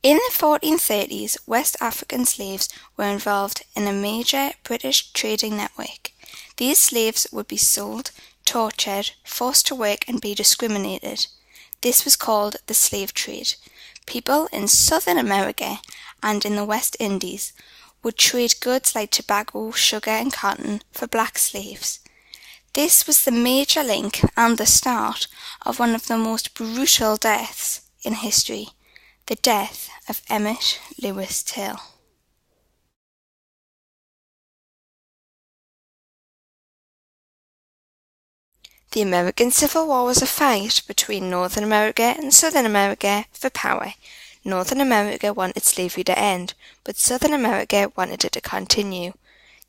In the 1430s, West African slaves were involved in a major British trading network. These slaves would be sold, tortured, forced to work and be discriminated. This was called the slave trade. People in Southern America and in the West Indies would trade goods like tobacco, sugar and cotton for black slaves. This was the major link and the start of one of the most brutal deaths in history, the death of Emmett Lewis Till. The American Civil War was a fight between Northern America and Southern America for power. Northern America wanted slavery to end, but Southern America wanted it to continue.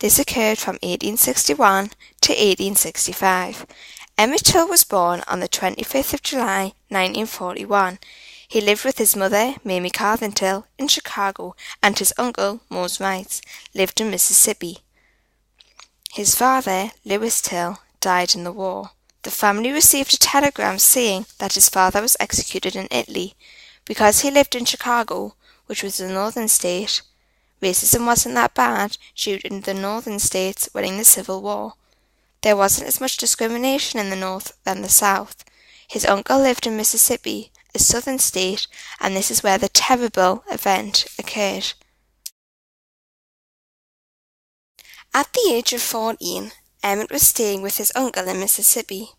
This occurred from 1861 to 1865. Emmett Till was born on the 25th of July, 1941. He lived with his mother, Mamie Carvin Till, in Chicago, and his uncle, Mose Wright, lived in Mississippi. His father, Lewis Till, died in the war. The family received a telegram saying that his father was executed in Italy. Because he lived in Chicago, which was a northern state, racism wasn't that bad due to the northern states winning the Civil War. There wasn't as much discrimination in the North than the South. His uncle lived in Mississippi, a southern state, and this is where the terrible event occurred. At the age of 14, Emmett was staying with his uncle in Mississippi.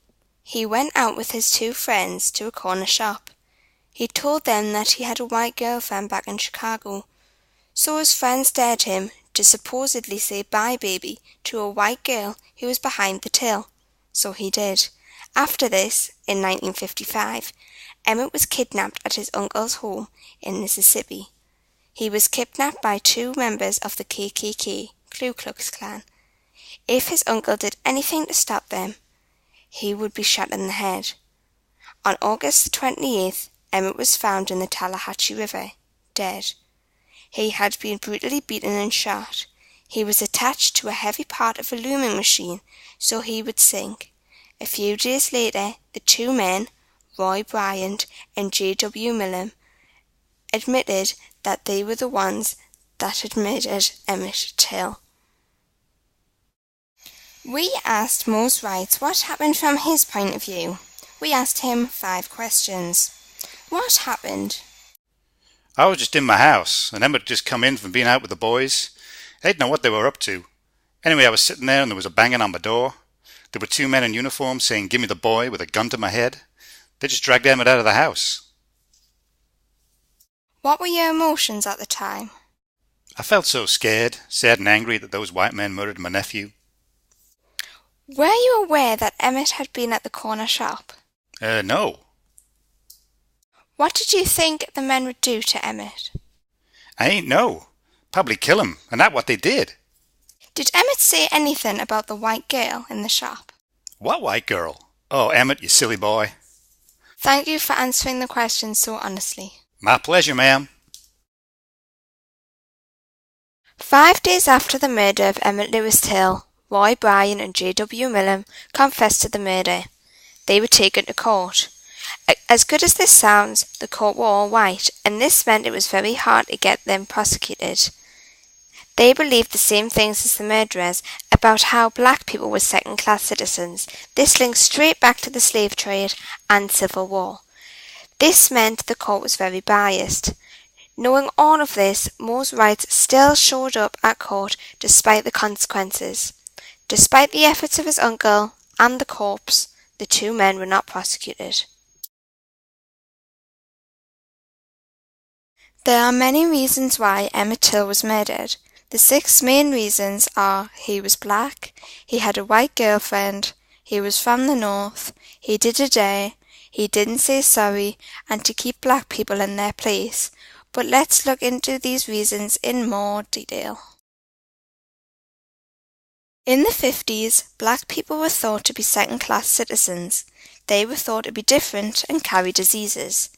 He went out with his two friends to a corner shop. He told them that he had a white girlfriend back in Chicago, so his friends dared him to supposedly say bye baby to a white girl who was behind the till. So he did. After this, in 1955, Emmett was kidnapped at his uncle's home in Mississippi. He was kidnapped by two members of the KKK, Ku Klux Klan. If his uncle did anything to stop them, he would be shot in the head. On August 28th, Emmett was found in the Tallahatchie River, dead. He had been brutally beaten and shot. He was attached to a heavy part of a looming machine, so he would sink. A few days later, the two men, Roy Bryant and J.W. Millam, admitted that they were the ones that had murdered Emmett Till. We asked Mose Wright what happened from his point of view. We asked him 5 questions. What happened? I was just in my house, and Emmett had just come in from being out with the boys. I didn't know what they were up to. Anyway, I was sitting there and there was a banging on my door. There were 2 men in uniform saying, "Give me the boy," with a gun to my head. They just dragged Emmett out of the house. What were your emotions at the time? I felt so scared, sad and angry that those white men murdered my nephew. Were you aware that Emmett had been at the corner shop? No. What did you think the men would do to Emmett? I ain't know. Probably kill him, and that's what they did. Did Emmett say anything about the white girl in the shop? What white girl? Oh, Emmett, you silly boy. Thank you for answering the question so honestly. My pleasure, ma'am. 5 days after the murder of Emmett Lewis Till, Roy Bryant and J.W. Millam confessed to the murder. They were taken to court. As good as this sounds, the court were all white, and this meant it was very hard to get them prosecuted. They believed the same things as the murderers about how black people were second-class citizens. This links straight back to the slave trade and Civil War. This meant the court was very biased. Knowing all of this, Mose Wright still showed up at court despite the consequences. Despite the efforts of his uncle and the corpse, the 2 men were not prosecuted. There are many reasons why Emmett Till was murdered. The 6 main reasons are: he was black, he had a white girlfriend, he was from the North, he did a dare, he didn't say sorry, and to keep black people in their place. But let's look into these reasons in more detail. In the 50s, black people were thought to be second-class citizens. They were thought to be different and carry diseases.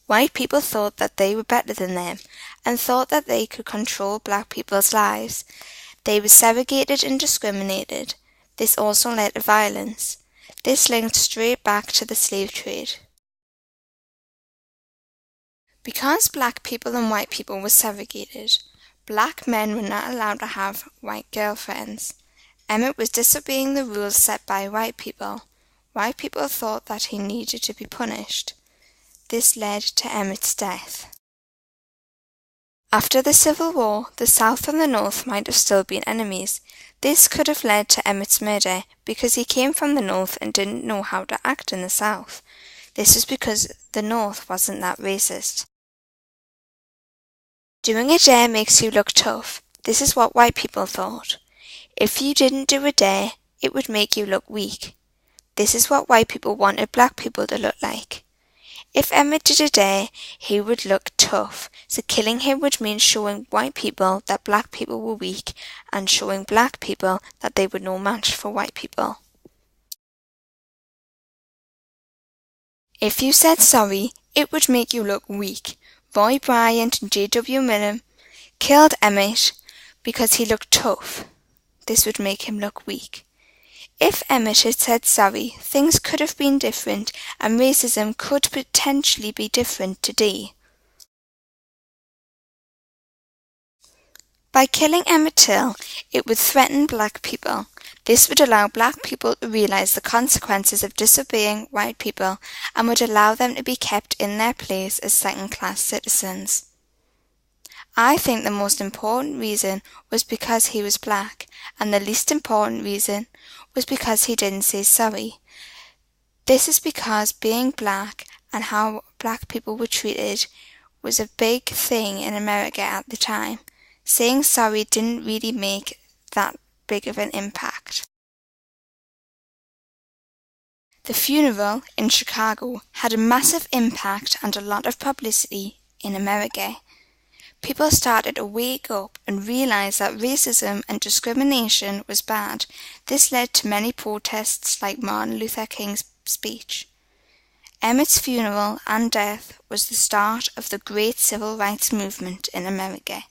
White people thought that they were better than them, and thought that they could control black people's lives. They were segregated and discriminated. This also led to violence. This linked straight back to the slave trade. Because black people and white people were segregated, black men were not allowed to have white girlfriends. Emmett was disobeying the rules set by white people. White people thought that he needed to be punished. This led to Emmett's death. After the Civil War, the South and the North might have still been enemies. This could have led to Emmett's murder because he came from the North and didn't know how to act in the South. This was because the North wasn't that racist. Doing a dare makes you look tough. This is what white people thought. If you didn't do a dare, it would make you look weak. This is what white people wanted black people to look like. If Emmett did a dare, he would look tough, so killing him would mean showing white people that black people were weak and showing black people that they were no match for white people. If you said sorry, it would make you look weak. Roy Bryant and J.W. Miller killed Emmett because he looked tough. This would make him look weak. If Emmett had said sorry, things could have been different and racism could potentially be different today. By killing Emmett Till, it would threaten black people. This would allow black people to realize the consequences of disobeying white people and would allow them to be kept in their place as second-class citizens. I think the most important reason was because he was black, and the least important reason was because he didn't say sorry. This is because being black and how black people were treated was a big thing in America at the time. Saying sorry didn't really make that big of an impact. The funeral in Chicago had a massive impact and a lot of publicity in America. People started to wake up and realize that racism and discrimination was bad. This led to many protests like Martin Luther King's speech. Emmett's funeral and death was the start of the great civil rights movement in America.